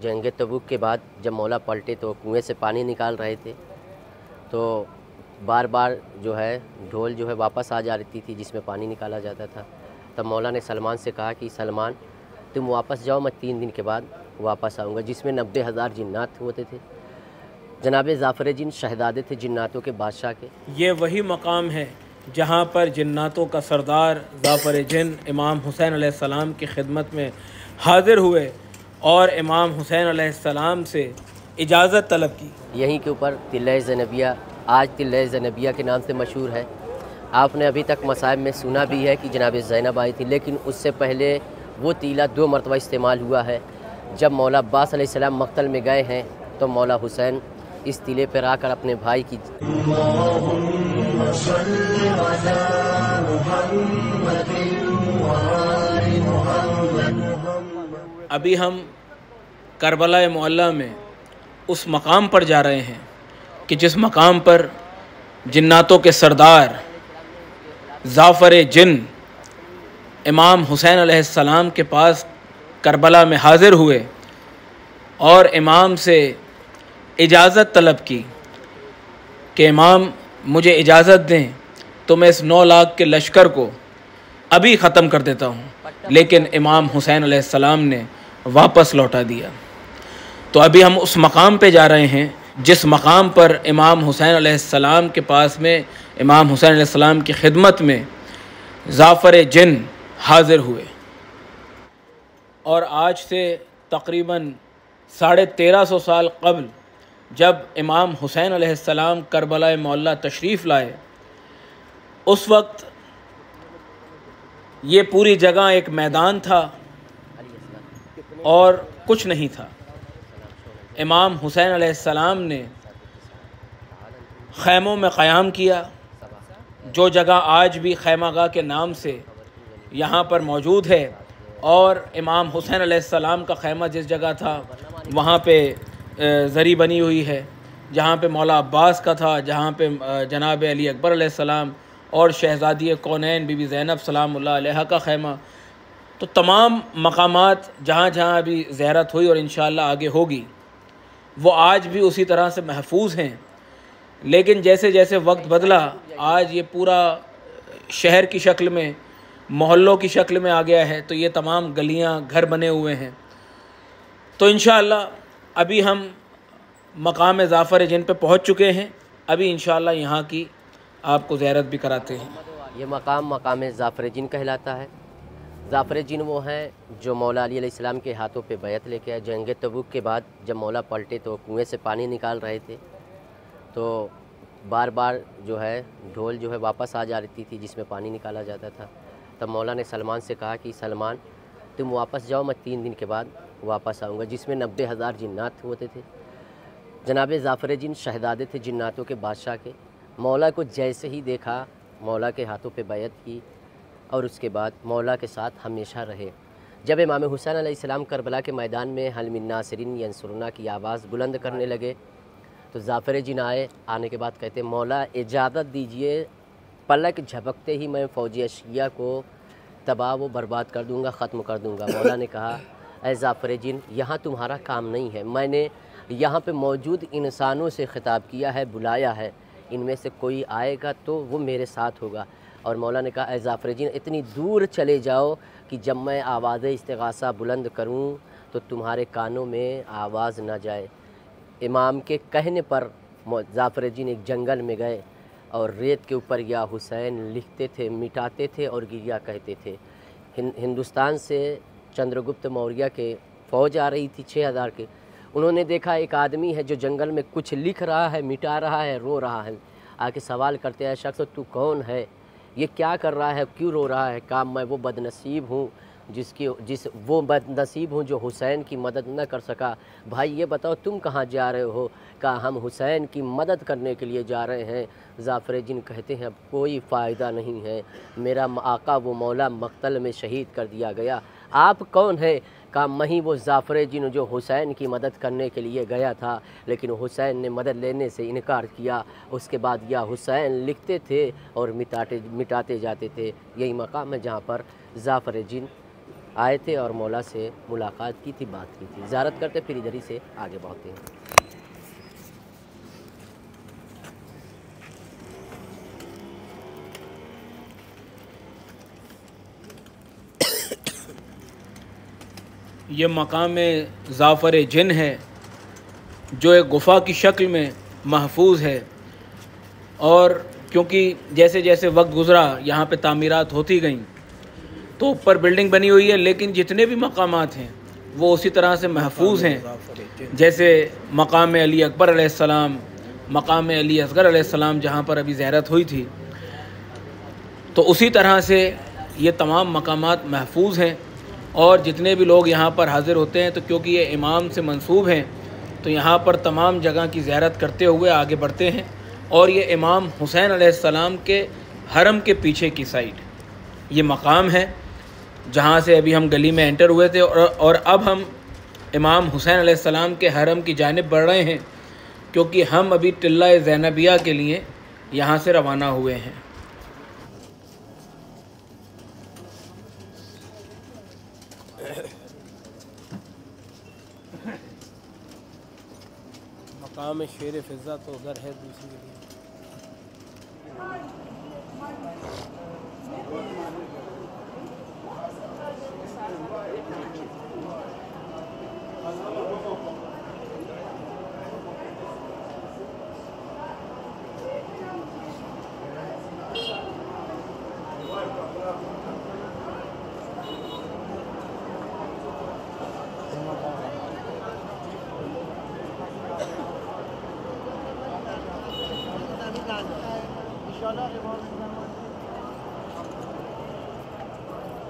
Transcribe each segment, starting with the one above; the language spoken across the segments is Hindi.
जंग तबूक के बाद जब मौला पलटे तो कुएं से पानी निकाल रहे थे, तो बार बार जो है ढोल जो है वापस आ जा रही थी जिसमें पानी निकाला जाता था। तब मौला ने सलमान से कहा कि सलमान तुम वापस जाओ, मैं 3 दिन के बाद वापस आऊँगा, जिसमें 90,000 जिन्नात होते थे। जनाब ज़ाफ़र जिन शहज़ादे थे जिन्नातों के बादशाह के। ये वही मकाम है जहाँ पर जिन्नातों का सरदार ज़ाफ़र जिन इमाम हुसैन अलैहिस्सलाम की खिदमत में हाज़िर हुए और इमाम हुसैन अलैहिस्सलाम से इजाज़त तलब की। यहीं के ऊपर तिल्ला ज़ैनबिया आज तिल्ला ज़ैनबिया के नाम से मशहूर है। आपने अभी तक मसाइब में सुना भी है कि जनाब ज़ैनब आई थी, लेकिन उससे पहले वो तीला 2 मरतबा इस्तेमाल हुआ है। जब मौला अब्बास अलैहिस्सलाम मक्तल में गए हैं तो मौला हुसैन इस तीले पर आकर अपने भाई की अभी हम करबला मुअल्ला में उस मकाम पर जा रहे हैं कि जिस मकाम पर जिन्नातों के सरदार ज़ाफ़र जिन इमाम हुसैन अलैहिस्सलाम के पास करबला में हाज़िर हुए और इमाम से इजाज़त तलब की कि इमाम मुझे इजाज़त दें तो मैं इस 9 लाख के लश्कर को अभी ख़त्म कर देता हूँ, लेकिन इमाम हुसैन अलैहिस्सलाम ने वापस लौटा दिया। तो अभी हम उस मकाम पे जा रहे हैं जिस मकाम पर इमाम हुसैन अलैहिस्सलाम के पास में इमाम हुसैन अलैहिस्सलाम की खिदमत में ज़ाफ़र जिन हाज़िर हुए। और आज से तकरीबन 1350 साल कबल जब इमाम हुसैन अलैहिस्सलाम करबला मुअल्ला तशरीफ़ लाए, उस वक्त ये पूरी जगह एक मैदान था और कुछ नहीं था। इमाम हुसैन अलैहिस्सलाम ने खैमों में क़याम किया, जो जगह आज भी खैमागाह के नाम से यहाँ पर मौजूद है। और इमाम हुसैन अलैहिस्सलाम का खैमा जिस जगह था वहाँ पे ज़री बनी हुई है, जहाँ पे मौला अब्बास का था, जहाँ पे जनाब अली अकबर अलैहिस्सलाम और शहज़ादी कौनैन बीबी ज़ैनब सलामुल्लाह अलैहा का खैमा। तो तमाम मकामात जहाँ जहाँ अभी ज़ियारत हुई और इंशाअल्लाह आगे होगी, वो आज भी उसी तरह से महफूज हैं। लेकिन जैसे जैसे वक्त बदला, आज ये पूरा शहर की शक्ल में, मोहल्लों की शक्ल में आ गया है। तो ये तमाम गलियाँ, घर बने हुए हैं। तो इंशाअल्लाह अभी हम मकाम ज़ाफ़र जिन पे पहुँच चुके हैं। अभी इंशाअल्लाह यहाँ की आपको ज़ियारत भी कराते हैं। ये मकाम ज़ाफ़र जिन कहलाता है। ज़ाफ़र जिन वो हैं जो मौला अली अलैहिस्सलाम के हाथों पे बैत लेके आए। जंग तबूक के बाद जब मौला पलटे तो कुएं से पानी निकाल रहे थे, तो बार बार जो है ढोल जो है वापस आ जा रही थी जिसमें पानी निकाला जाता था। तब मौला ने सलमान से कहा कि सलमान तुम वापस जाओ, मैं 3 दिन के बाद वापस आऊँगा, जिसमें 90,000 जिन्नात होते थे। जनाब ज़ाफ़र जिन शहज़ादे थे जिन्नातों के बादशाह के। मौला को जैसे ही देखा, मौला के हाथों पे बैत की और उसके बाद मौला के साथ हमेशा रहे। जब इमाम हुसैन अलैहिस्सलाम करबला के मैदान में हल मिन नासिरिन यंसुरना की आवाज़ बुलंद करने लगे, तो ज़ाफ़र जिन आने के बाद कहते मौला इजाज़त दीजिए, पलक झपकते ही मैं फ़ौजी अशिया को तबाह व बर्बाद कर दूँगा, ख़त्म कर दूँगा। मौला ने कहा ऐ ज़ाफ़र जिन, यहाँ तुम्हारा काम नहीं है, मैंने यहाँ पे मौजूद इंसानों से ख़िताब किया है, बुलाया है, इनमें से कोई आएगा तो वो मेरे साथ होगा। और मौला ने कहा ऐ ज़ाफ़र जिन, इतनी दूर चले जाओ कि जब मैं आवाज़ इस्तिग़ासा बुलंद करूँ तो तुम्हारे कानों में आवाज़ ना जाए। इमाम के कहने पर ज़ाफ़र जिन एक जंगल में गए और रेत के ऊपर या हुसैन लिखते थे, मिटाते थे और गिरिया कहते थे। हिंदुस्तान से चंद्रगुप्त मौर्य के फ़ौज आ रही थी 6000 के। उन्होंने देखा एक आदमी है जो जंगल में कुछ लिख रहा है, मिटा रहा है, रो रहा है। आके सवाल करते हैं शख्स तू कौन है, ये क्या कर रहा है, क्यों रो रहा है? कहा मैं वो बदनसीब हूँ वो बदनसीब हूँ जो हुसैन की मदद न कर सका। भाई ये बताओ तुम कहाँ जा रहे हो? कहा हम हुसैन की मदद करने के लिए जा रहे हैं। ज़ाफ़र जिन कहते हैं अब कोई फ़ायदा नहीं है, मेरा आका वो मौला मक्तल में शहीद कर दिया गया। आप कौन है? कहा मैं ही वो ज़ाफ़र जिन जो हुसैन की मदद करने के लिए गया था, लेकिन हुसैन ने मदद लेने से इनकार किया। उसके बाद या हुसैन लिखते थे और मिटाते जाते थे। यही मकाम है जहाँ पर ज़ाफ़र जिन आए थे और मौला से मुलाकात की थी, बात की थी। ज़ियारत करते फिर इधर ही से आगे बढ़ते हैं। ये मकाम ज़ाफ़र जिन है जो एक गुफ़ा की शक्ल में महफूज है, और क्योंकि जैसे जैसे वक्त गुज़रा यहाँ पे तामीरात होती गईं तो ऊपर बिल्डिंग बनी हुई है, लेकिन जितने भी मकामात हैं वो उसी तरह से महफूज हैं। जैसे मकाम अली अकबर अलैहिस्सलाम, मकाम अली असगर अलैहिस्सलाम जहाँ पर अभी ज़ियारत हुई थी, तो उसी तरह से ये तमाम मकामात महफूज हैं। और जितने भी लोग यहाँ पर हाज़िर होते हैं तो क्योंकि ये इमाम से मंसूब हैं तो यहाँ पर तमाम जगह की ज़ियारत करते हुए आगे बढ़ते हैं। और ये इमाम हुसैन अलैहिस्सलाम के हरम के पीछे की साइड ये मकाम है जहाँ से अभी हम गली में एंटर हुए थे, और अब हम इमाम हुसैन अलैहिस्सलाम के हरम की जानिब बढ़ रहे हैं, क्योंकि हम अभी टिल्ला ज़ैनबिया के लिए यहाँ से रवाना हुए हैं। मकाम शेर फिज़ा तो उधर है दूसरी जगह।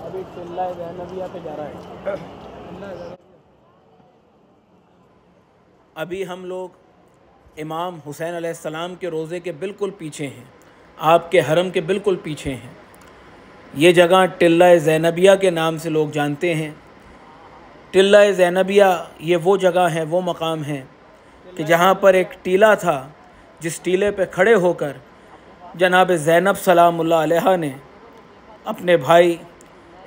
अभी टिल्ला ज़ैनबिया पे जा रहा है। अभी हम लोग इमाम हुसैन अलैहिस्सलाम के रोज़े के बिल्कुल पीछे हैं, आपके हरम के बिल्कुल पीछे हैं। ये जगह टिल्ला ज़ैनबिया के नाम से लोग जानते हैं। टिल्ला ज़ैनबिया ये वो जगह है, वो मकाम है कि जहाँ पर एक टीला था, जिस टीले पे खड़े होकर जनाब ज़ैनब सलामुल्लाह अलैहा ने अपने भाई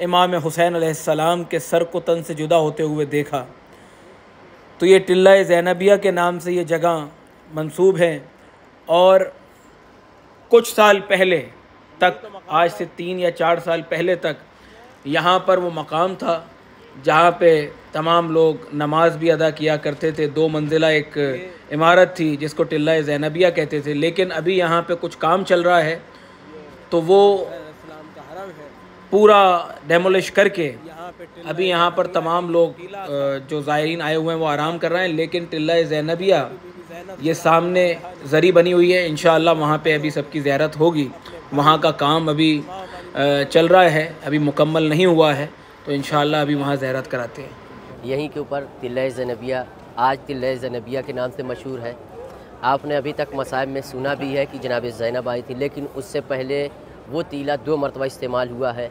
इमाम हुसैन अलैहिस्सलाम के सर को तन से जुदा होते हुए देखा। तो ये टिल्ला ज़ैनबिया के नाम से ये जगह मंसूब है। और कुछ साल पहले तक, आज से 3 या 4 साल पहले तक, यहाँ पर वो मकाम था जहाँ पे तमाम लोग नमाज भी अदा किया करते थे। 2 मंजिला एक इमारत थी जिसको टिल्ला ज़ैनबिया कहते थे, लेकिन अभी यहाँ पे कुछ काम चल रहा है तो वो पूरा डेमोलिश करके अभी यहाँ पर तमाम लोग जो ज़ायरीन आए हुए हैं वो आराम कर रहे हैं। लेकिन टिल्ला ज़ैनबिया ये सामने ज़री बनी हुई है, इंशाअल्लाह वहाँ पे अभी सबकी ज़ियारत होगी। वहाँ का काम अभी चल रहा है, अभी मुकम्मल नहीं हुआ है, तो इंशाअल्लाह अभी वहाँ ज़ियारत कराते हैं। यहीं के ऊपर टिल्ला ज़ैनबिया आज टिल्ला ज़ैनबिया के नाम से मशहूर है। आपने अभी तक मसाइब में सुना भी है कि जनाब ज़ैनब आई थी, लेकिन उससे पहले वो टीला 2 मरतबा इस्तेमाल हुआ है।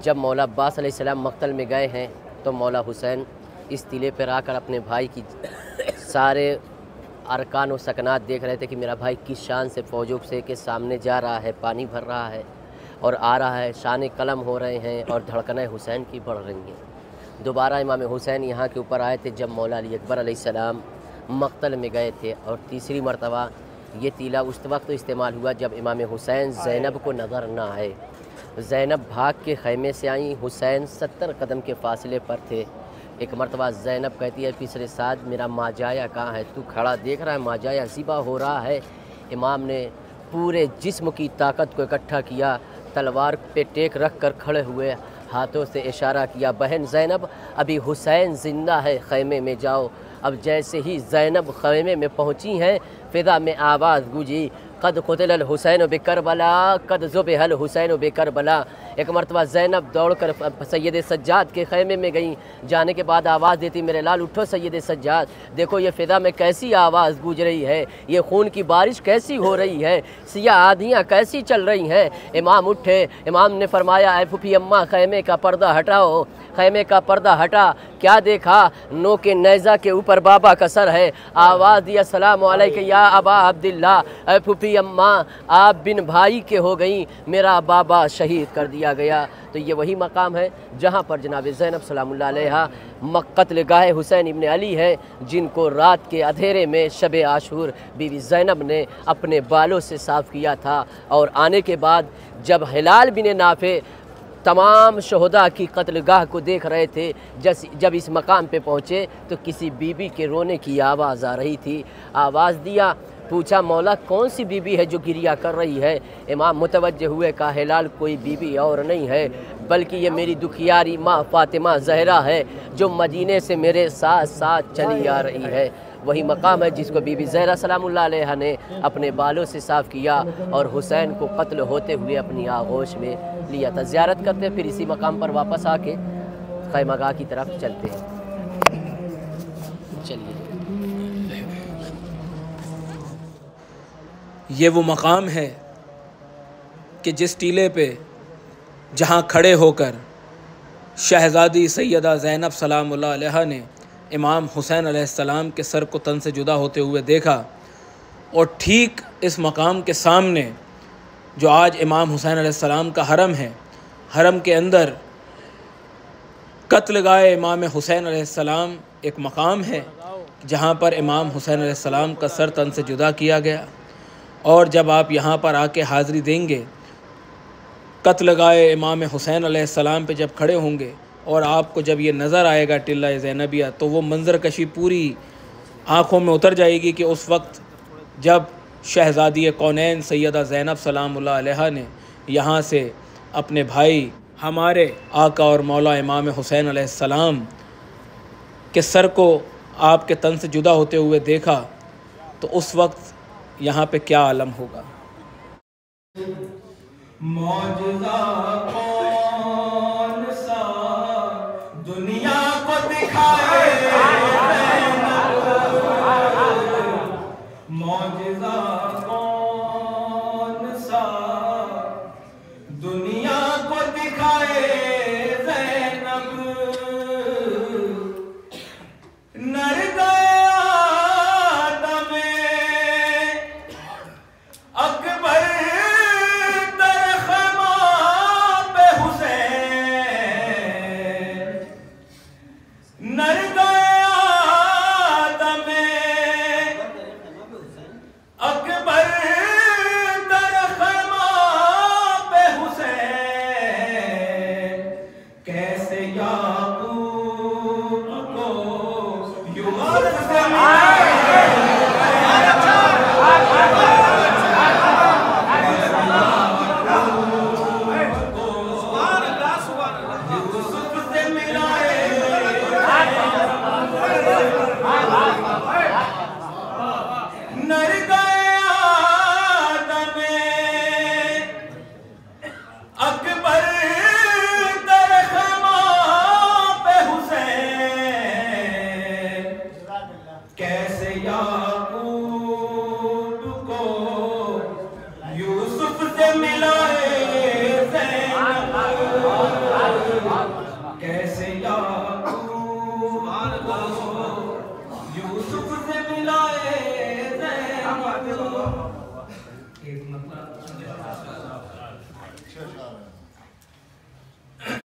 जब मौला अब्बास अलैहिस्सलाम मक्तल में गए हैं तो मौला हुसैन इस टीले पर आकर अपने भाई की सारे अरकान व सकनात देख रहे थे कि मेरा भाई किस शान से फ़ौजों से के सामने जा रहा है, पानी भर रहा है और आ रहा है, शान कलम हो रहे हैं और धड़कनें हुसैन की बढ़ रही हैं। दोबारा इमाम हुसैन यहाँ के ऊपर आए थे जब मौला अली अकबर अलैहिस्सलाम मक्तल में गए थे, और तीसरी मरतबा ये टीला उस वक्त तो इस्तेमाल हुआ जब इमाम हुसैन ज़ैनब को नज़र ना आए। ज़ैनब भाग के खैमे से आई, हुसैन 70 कदम के फासले पर थे। एक मरतबा ज़ैनब कहती है पिछले साथ मेरा माजाया कहाँ है, तू खड़ा देख रहा है माजाया ज़िबा हो रहा है। इमाम ने पूरे जिस्म की ताकत को इकट्ठा किया, तलवार पे टेक रख कर खड़े हुए, हाथों से इशारा किया, बहन ज़ैनब अभी हुसैन ज़िंदा है, खैमे में जाओ। अब जैसे ही ज़ैनब खैमे में पहुंची हैं, फ़िज़ा में आवाज़ गूंजी, कद क़ुतिल हुसैन बेकरबला, कद ज़ुबिहल हुसैन बेकरबला। एक मरतबा ज़ैनब दौड़कर सैयद सज्जाद के खैमे में गई, जाने के बाद आवाज़ देती मेरे लाल उठो सैयद सज्जाद, देखो ये फ़िज़ा में कैसी आवाज़ गूंज रही है, ये खून की बारिश कैसी हो रही है, सिया आधियाँ कैसी चल रही हैं। इमाम उठे, इमाम ने फरमाया ऐ फूफी अम्मा खैमे का पर्दा हटाओ। खैमे का पर्दा हटा, क्या देखा, नो के नेज़ा के ऊपर बाबा का सर है। आवाज़ दिया सलाम अलैका या अबा अब्दुल्ला, ऐ फूफी मेरी अम्मा आप बिन भाई के हो गई, मेरा बाबा शहीद कर दिया गया। तो ये वही मकाम है जहाँ पर जनाब ज़ैनब सलामुल्लाह अलैहा कत्लगाह हुसैन इब्न अली है, जिनको रात के अंधेरे में शब आशूर बीवी ज़ैनब ने अपने बालों से साफ़ किया था। और आने के बाद जब हिलाल बिन नाफे तमाम शहदा की कत्लगाह को देख रहे थे, जब इस मकाम पे पहुँचे तो किसी बीबी के रोने की आवाज़ आ रही थी। आवाज़ दिया, पूछा मौला कौन सी बीबी है जो गिरिया कर रही है। इमाम मुतवज्जे हुए, कहा हिलाल कोई बीबी और नहीं है बल्कि ये मेरी दुखियारी माँ फ़ातिमा ज़हरा है जो मदीने से मेरे साथ साथ चली आ रही है। वही मकाम है जिसको बीबी ज़हरा सलामुल्लाह अलैहा ने अपने बालों से साफ़ किया और हुसैन को कत्ल होते हुए अपनी आगोश में लिया था। ज़ियारत करते फिर इसी मकाम पर वापस आके खैमगाह की तरफ चलते हैं। चलिए, ये वो मकाम है कि जिस टीले पे जहाँ खड़े होकर शहज़ादी सैयदा ज़ैनब सलामुल्लाह अलैहा ने इमाम हुसैन अलैहिस्सलाम के सर को तन से जुदा होते हुए देखा, और ठीक इस मकाम के सामने जो आज इमाम हुसैन अलैहिस्सलाम का हरम है, हरम के अंदर कत्लगाह इमाम हुसैन अलैहिस्सलाम एक मकाम है जहाँ पर इमाम हुसैन अलैहिस्सलाम का सर तन से जुदा किया गया। और जब आप यहाँ पर आके हाज़िरी देंगे, कत्लगाह इमाम हुसैन अलैहिस्सलाम पे जब खड़े होंगे और आपको जब ये नज़र आएगा टिल्ला ज़ैनबिया, तो वो मंज़र कशी पूरी आँखों में उतर जाएगी कि उस वक्त जब शहज़ादी कौनैन सैयदा ज़ैनब सलामुल्लाह अलैहा ने यहाँ से अपने भाई हमारे आका और मौला इमाम हुसैन अलैहिस्सलाम के सर को आपके तन से जुदा होते हुए देखा, तो उस वक्त यहाँ पे क्या आलम होगा। मौजज़ा कौन सा दुनिया को दिखाए, मौजज़ा कौन सा दुनिया को दिखाए ज़ैनब, नर गया दमे अकबर यूसुफ से मिलाए ज़ैनब, एक मतलब